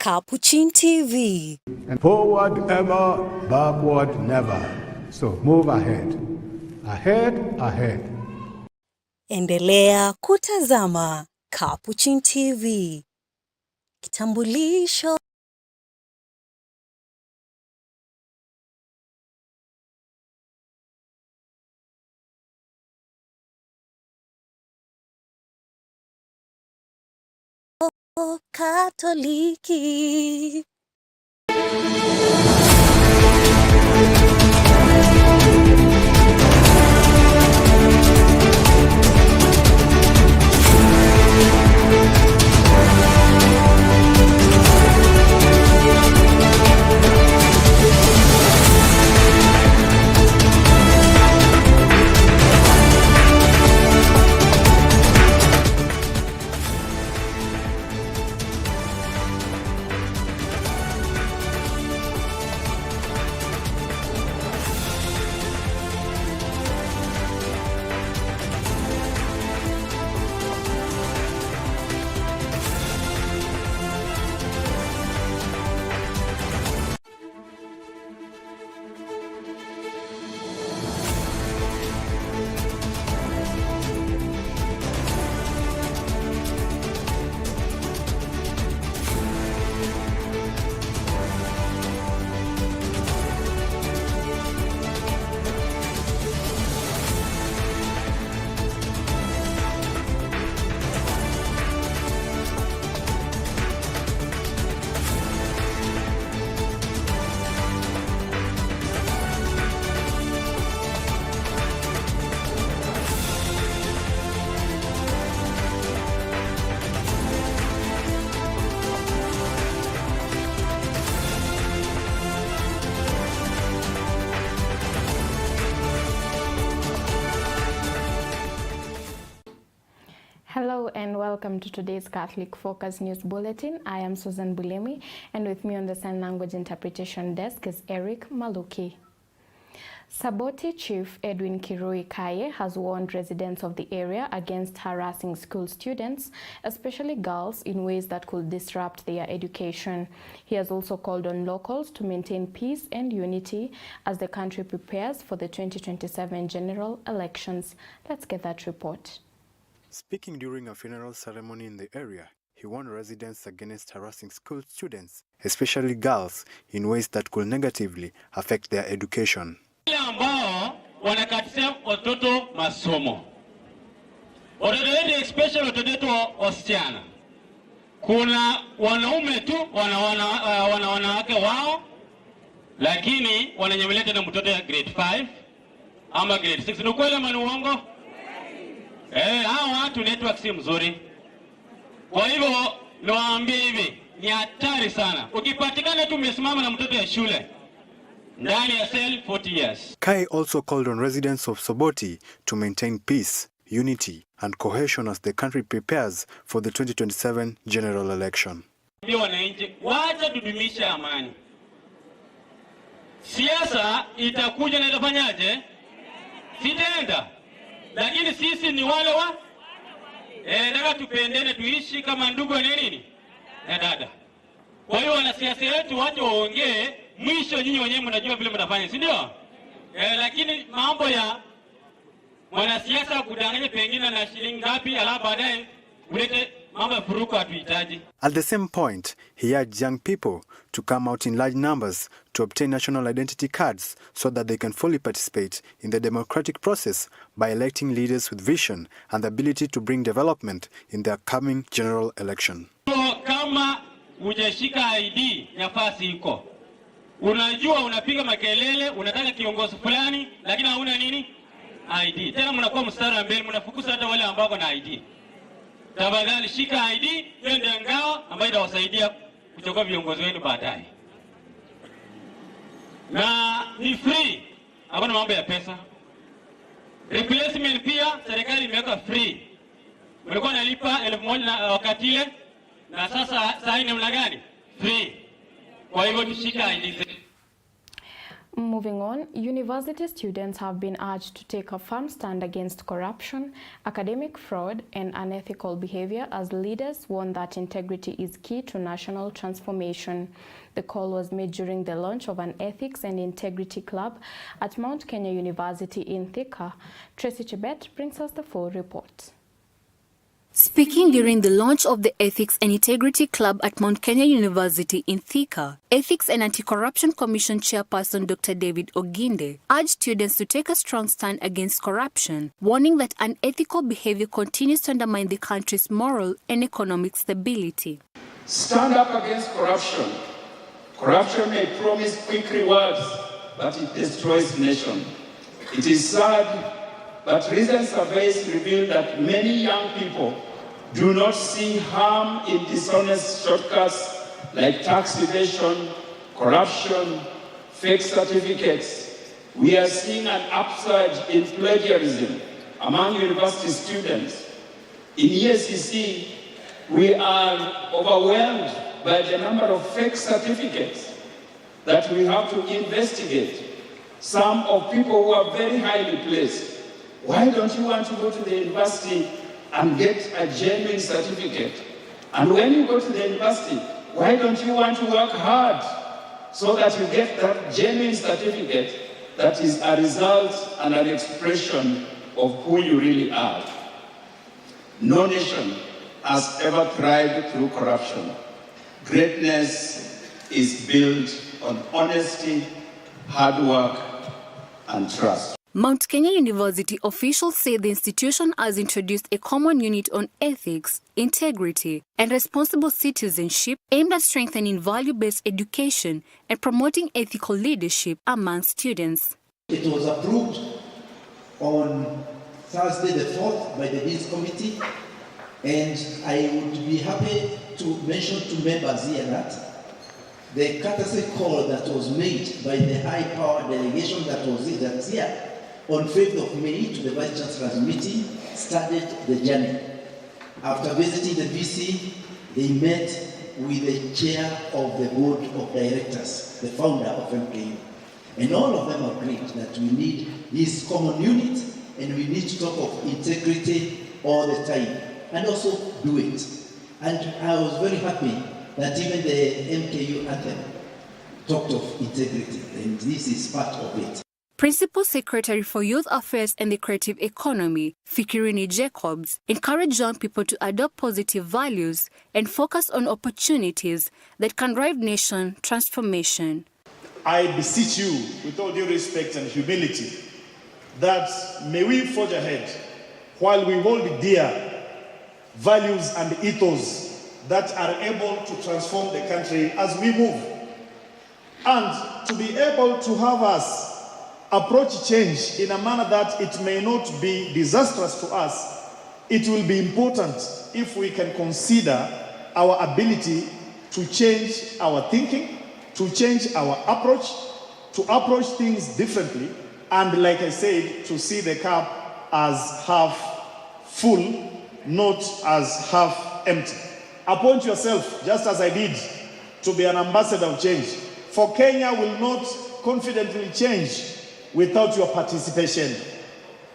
Capuchin TV. And forward ever, backward never. So move ahead. Ahead, ahead. Endelea kutazama Capuchin TV. Kitambulisho. Katoliki. Hello and welcome to today's Catholic Focus News Bulletin. I am Susan Bulemi, and with me on the Sign Language Interpretation Desk is Eric Maluki. Saboti Chief Edwin Kirui Kaye has warned residents of the area against harassing school students, especially girls, in ways that could disrupt their education. He has also called on locals to maintain peace and unity as the country prepares for the 2027 general elections. Let's get that report. Speaking during a funeral ceremony in the area, he warned residents against harassing school students, especially girls, in ways that could negatively affect their education. Wale ambao wanakatisha watoto masomo. Watoto wetu especially watoto wetu wasichana. Kuna wanaume tu wanawake wao, lakini wananyemelea tena mtoto ya grade 5 ama grade 6. Ni kweli ama ni uongo? Hao watu network si mzuri. Kwa hivyo niwaambie hivi, ni hatari sana. Ukipatikana tu umesimama na mtoto ya shule ndani ya cell 40 years. Kai also called on residents of Soboti to maintain peace, unity and cohesion as the country prepares for the 2027 general election. Ndio wananchi, wacha tudumishe amani. Siasa itakuja na itafanyaje? Sitaenda. Lakini sisi ni wale wa nataka tupendane, tuishi kama ndugu na nini na dada. Kwa hiyo wanasiasa wetu waje waongee, mwisho nyinyi wenyewe mnajua vile mnafanya, si ndio? Lakini mambo ya wanasiasa kudanganya pengine na shilingi ngapi alafu baadaye ulete mambo ya furuku hatuhitaji. At the same point, he urged young people to come out in large numbers to obtain national identity cards so that they can fully participate in the democratic process by electing leaders with vision and the ability to bring development in the upcoming general election. So, kama hujashika ID, nafasi iko. Unajua unapiga makelele, unataka kiongozi fulani, lakini hauna nini? ID. Tena mnakuwa mstari wa mbele, mnafukuza hata wale ambao wana ID. Tafadhali shika ID, hiyo ndio ngao ambayo itawasaidia kuchagua viongozi wenu baadaye. Na ni free, hakuna mambo ya pesa. Replacement pia serikali imeweka free. Mlikuwa nalipa 1,000 na wakati ile, na sasa ni namna gani? Free. Kwa hivyo tushika ID. Moving on, university students have been urged to take a firm stand against corruption, academic fraud, and unethical behavior as leaders warn that integrity is key to national transformation. The call was made during the launch of an Ethics and Integrity Club at Mount Kenya University in Thika. Tracy Chebet brings us the full report. Speaking during the launch of the Ethics and Integrity Club at Mount Kenya University in Thika, Ethics and Anti-Corruption Commission Chairperson Dr. David Oginde urged students to take a strong stand against corruption, warning that unethical behavior continues to undermine the country's moral and economic stability. Stand up against corruption. Corruption may promise quick rewards, but it destroys nation. It is sad, but recent surveys reveal that many young people do not see harm in dishonest shortcuts like tax evasion, corruption, fake certificates. We are seeing an upsurge in plagiarism among university students. In ESCC, we are overwhelmed by the number of fake certificates that we have to investigate. Some of people who are very highly placed. Why don't you want to go to the university and get a genuine certificate? And when you go to the university, why don't you want to work hard so that you get that genuine certificate that is a result and an expression of who you really are? No nation has ever thrived through corruption. Greatness is built on honesty, hard work, and trust. Mount Kenya University officials say the institution has introduced a common unit on ethics, integrity, and responsible citizenship aimed at strengthening value-based education and promoting ethical leadership among students. It was approved on Thursday the 4th by the Dean's Committee, and I would be happy to mention to members here that the courtesy call that was made by the high-power delegation that was here on 5th of May to the Vice Chancellor's meeting started the journey. After visiting the VC, they met with the chair of the board of directors, the founder of MKU. And all of them agreed that we need this common unit and we need to talk of integrity all the time and also do it. And I was very happy that even the MKU anthem talked of integrity, and this is part of it. Principal Secretary for Youth Affairs and the Creative Economy, Fikirini Jacobs, encouraged young people to adopt positive values and focus on opportunities that can drive nation transformation. I beseech you, with all due respect and humility, that may we forge ahead while we hold dear values and ethos that are able to transform the country as we move. And to be able to have us approach change in a manner that it may not be disastrous to us, it will be important if we can consider our ability to change our thinking, to change our approach, to approach things differently, and like I said, to see the cup as half full, not as half empty. Appoint yourself, just as I did, to be an ambassador of change. For Kenya will not confidently change without your participation.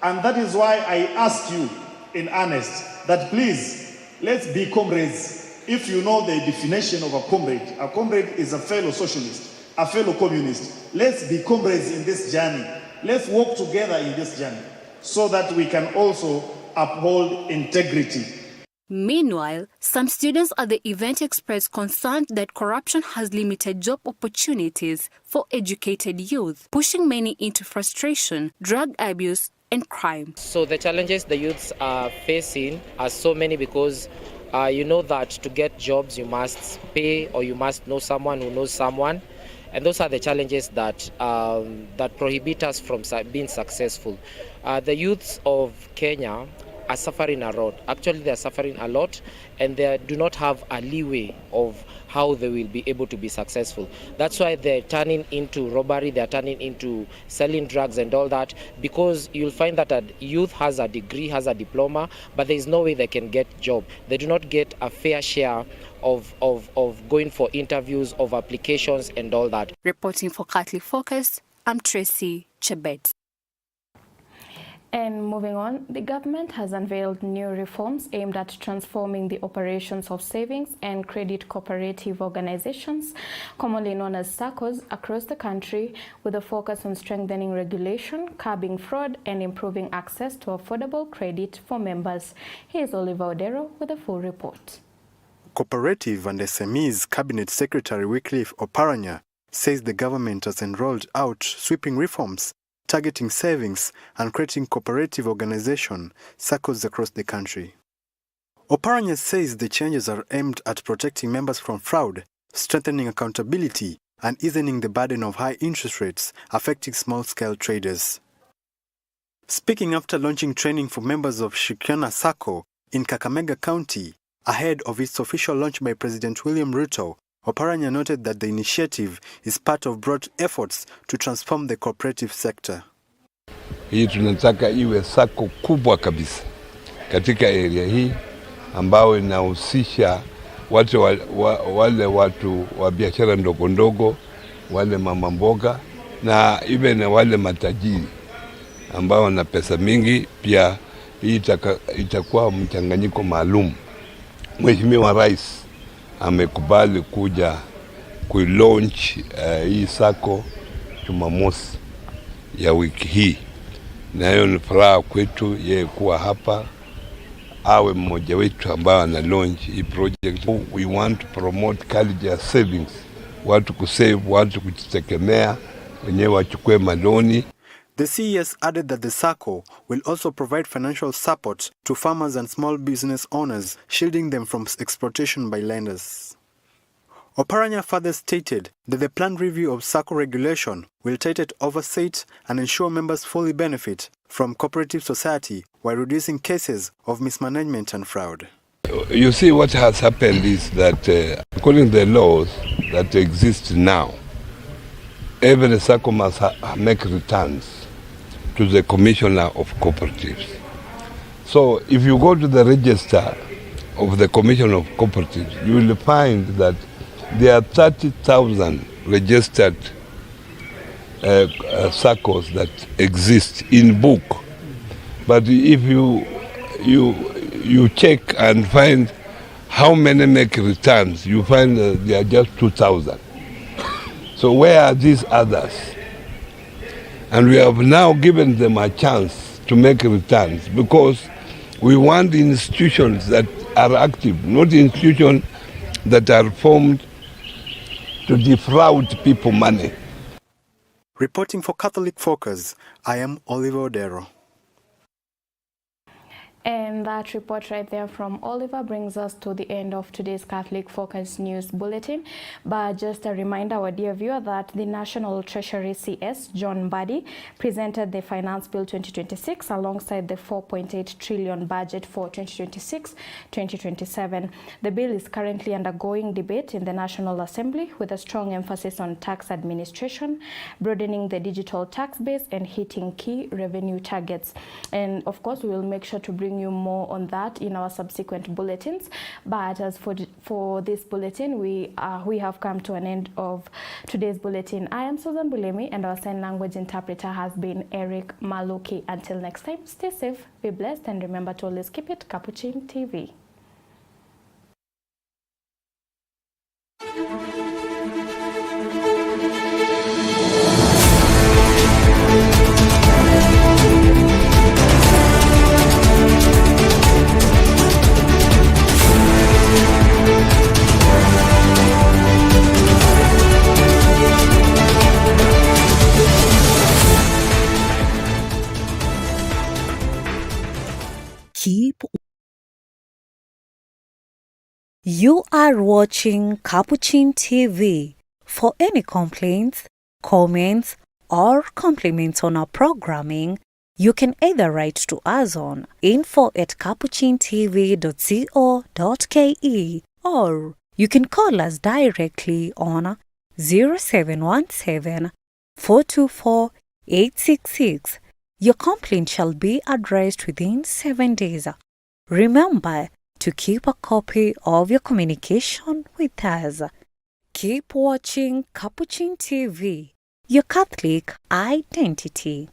And that is why I ask you in earnest that please, let's be comrades. If you know the definition of a comrade is a fellow socialist, a fellow communist. Let's be comrades in this journey. Let's work together in this journey so that we can also uphold integrity. Meanwhile, some students at the event expressed concern that corruption has limited job opportunities for educated youth, pushing many into frustration, drug abuse, and crime. So the challenges the youths are facing are so many because you know that to get jobs you must pay or you must know someone who knows someone. And those are the challenges that that prohibit us from being successful. The youths of Kenya are suffering a lot. Actually, they are suffering a lot, and they do not have a leeway of how they will be able to be successful. That's why they're turning into robbery, they're turning into selling drugs and all that, because you'll find that a youth has a degree, has a diploma, but there's no way they can get a job. They do not get a fair share of going for interviews, of applications and all that. Reporting for Catholic Focus, I'm Tracy Chebet. And moving on, the government has unveiled new reforms aimed at transforming the operations of savings and credit cooperative organizations, commonly known as SACCOs, across the country, with a focus on strengthening regulation, curbing fraud, and improving access to affordable credit for members. Here's Oliver Odero with a full report. Cooperative and SMEs Cabinet Secretary Wycliffe Oparanya says the government has enrolled out sweeping reforms targeting savings and creating cooperative organization SACCOs across the country. Oparanya says the changes are aimed at protecting members from fraud, strengthening accountability, and easing the burden of high interest rates affecting small-scale traders. Speaking after launching training for members of Shirikiana SACCO in Kakamega County, ahead of its official launch by President William Ruto, Oparanya noted that the initiative is part of broad efforts to transform the cooperative sector. Hii tunataka iwe sako kubwa kabisa katika area hii ambao inahusisha wale watu wa biashara ndogo ndogo, wale mama mboga na even wale matajiri ambao wana pesa mingi. Pia hii itakuwa mchanganyiko maalum. Mheshimiwa Rais amekubali kuja kuilaunch hii sako Jumamosi ya wiki hii, na hiyo ni furaha kwetu yeye kuwa hapa awe mmoja wetu ambao ana launch hii project. We want to promote culture savings, watu kusave, watu kujitegemea wenyewe wachukue maloni. The CES added that the SACCO will also provide financial support to farmers and small business owners, shielding them from exploitation by lenders. Oparanya further stated that the planned review of SACCO regulation will tighten oversight and ensure members fully benefit from cooperative society while reducing cases of mismanagement and fraud. You see, what has happened is that according to the laws that exist now, every SACCO must make returns to the Commissioner of Cooperatives. So if you go to the register of the Commissioner of Cooperatives, you will find that there are 30,000 registered SACCOs that exist in book. But if you check and find how many make returns, you find there are just 2,000. So where are these others? And we have now given them a chance to make returns because we want institutions that are active, not institutions that are formed to defraud people money. Reporting for Catholic Focus, I am Oliver Odero. And that report right there from Oliver brings us to the end of today's Catholic Focus News Bulletin. But just a reminder, our dear viewer, that the National Treasury CS, John Mbadi, presented the Finance Bill 2026 alongside the 4.8 trillion budget for 2026-2027. The bill is currently undergoing debate in the National Assembly with a strong emphasis on tax administration, broadening the digital tax base, and hitting key revenue targets. And of course, we will make sure to bring you more on that in our subsequent bulletins. But as for this bulletin, we have come to an end of today's bulletin. I am Susan Bulemi, and our sign language interpreter has been Eric Maluki. Until next time, stay safe, be blessed, and remember to always keep it Capuchin TV. You are watching Capuchin TV. For any complaints, comments, or compliments on our programming, you can either write to us on info@capuchintv.co.ke or you can call us directly on 0717 424 866. Your complaint shall be addressed within 7 days. Remember to keep a copy of your communication with us. Keep watching Capuchin TV. your Catholic identity.